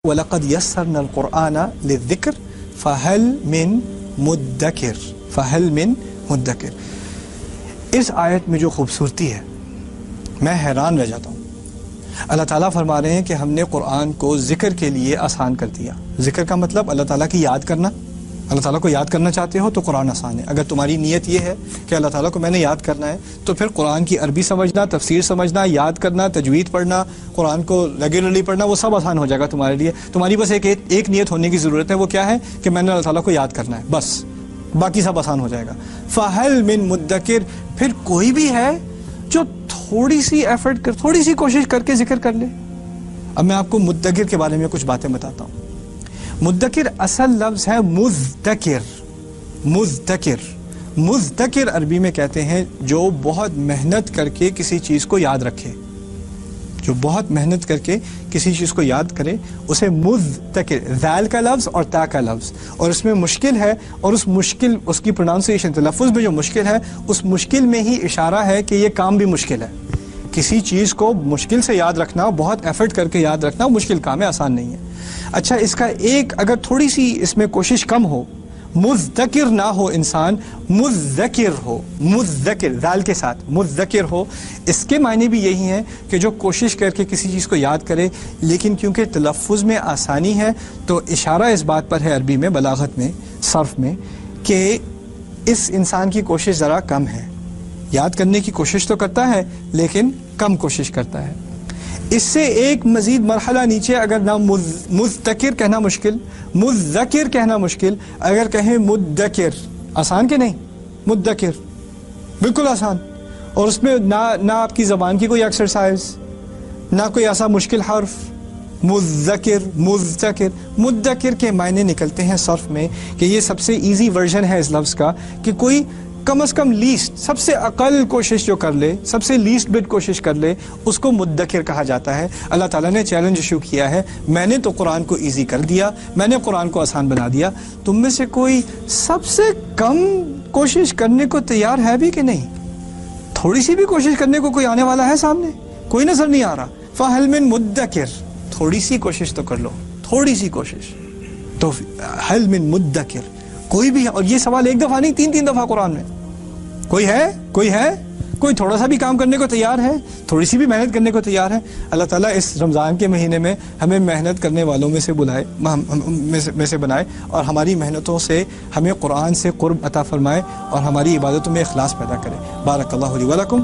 وَلَقَدْ يَسَّرْنَا الْقُرْآنَ لِلذِّكْرِ فَهَلْ مِن مُدَّكِرٍ۔ اس آیت میں جو خوبصورتی ہے میں حیران رہ جاتا ہوں۔ اللہ تعالیٰ فرما رہے ہیں کہ ہم نے قرآن کو ذکر کے لیے آسان کر دیا۔ ذکر کا مطلب اللہ تعالیٰ کی یاد کرنا۔ اللہ تعالیٰ کو یاد کرنا چاہتے ہو تو قرآن آسان ہے۔ اگر تمہاری نیت یہ ہے کہ اللہ تعالیٰ کو میں نے یاد کرنا ہے تو پھر قرآن کی عربی سمجھنا، تفسیر سمجھنا، یاد کرنا، تجوید پڑھنا، قرآن کو ریگولرلی پڑھنا، وہ سب آسان ہو جائے گا تمہارے لیے۔ تمہاری بس ایک نیت ہونے کی ضرورت ہے، وہ کیا ہے کہ میں نے اللہ تعالیٰ کو یاد کرنا ہے، بس باقی سب آسان ہو جائے گا۔ فَهَلْ مِن مُدَّكِرٍ، پھر کوئی بھی ہے جو تھوڑی سی ایفرٹ کر، تھوڑی سی کوشش کر کے ذکر کر لے۔ اب میں آپ کو مدکر کے بارے میں کچھ باتیں بتاتا ہوں۔ مدکر اصل لفظ ہے مذکر۔ مذکر عربی میں کہتے ہیں جو بہت محنت کر کے کسی چیز کو یاد رکھے، جو بہت محنت کر کے کسی چیز کو یاد کرے اسے مذکر، ذال کا لفظ اور تا کا لفظ، اور اس میں مشکل ہے، اور اس کی پروننسیشن، تلفظ میں جو مشکل ہے اس مشکل میں ہی اشارہ ہے کہ یہ کام بھی مشکل ہے۔ کسی چیز کو مشکل سے یاد رکھنا، بہت ایفرٹ کر کے یاد رکھنا مشکل کام ہے، آسان نہیں ہے۔ اچھا، اس کا ایک اگر تھوڑی سی اس میں کوشش کم ہو، مذکر نہ ہو انسان، مذکر ہو، مذکر ذال کے ساتھ مذکر ہو، اس کے معنی بھی یہی ہیں کہ جو کوشش کر کے کسی چیز کو یاد کرے، لیکن کیونکہ تلفظ میں آسانی ہے تو اشارہ اس بات پر ہے عربی میں، بلاغت میں، صرف میں، کہ اس انسان کی کوشش ذرا کم ہے۔ یاد کرنے کی کوشش تو کرتا ہے لیکن کم کوشش کرتا ہے۔ اس سے ایک مزید مرحلہ نیچے، اگر نہ مذکر کہنا مشکل، مذکر کہنا مشکل، اگر کہیں مدکر، آسان کہ نہیں؟ مدکر بالکل آسان، اور اس میں نہ آپ کی زبان کی کوئی ایکسرسائز، نہ کوئی ایسا مشکل حرف۔ مذکر، مذکر، مدکر کے معنی نکلتے ہیں صرف میں کہ یہ سب سے ایزی ورژن ہے اس لفظ کا، کہ کوئی کم از کم لیسٹ، سب سے اقل کوشش جو کر لے، سب سے لیسٹ بٹ کوشش کر لے، اس کو مدکر کہا جاتا ہے۔ اللہ تعالیٰ نے چیلنج ایشو کیا ہے، میں نے تو قرآن کو ایزی کر دیا، میں نے قرآن کو آسان بنا دیا، تم میں سے کوئی سب سے کم کوشش کرنے کو تیار ہے بھی کہ نہیں؟ تھوڑی سی بھی کوشش کرنے کو کوئی آنے والا ہے سامنے؟ کوئی نظر نہیں آ رہا۔ فَهَلْ مِن مُدَّكِرٍ، تھوڑی سی کوشش تو کر لو، تھوڑی سی کوشش تو حل من مدکر، کوئی بھی ہے۔ اور یہ سوال ایک دفعہ نہیں، تین دفعہ قرآن میں۔ کوئی ہے کوئی تھوڑا سا بھی کام کرنے کو تیار ہے، تھوڑی سی بھی محنت کرنے کو تیار ہے؟ اللہ تعالیٰ اس رمضان کے مہینے میں ہمیں محنت کرنے والوں میں سے بنائے، اور ہماری محنتوں سے ہمیں قرآن سے قرب عطا فرمائے، اور ہماری عبادتوں میں اخلاص پیدا کرے۔ بارک اللہ لی ولکم۔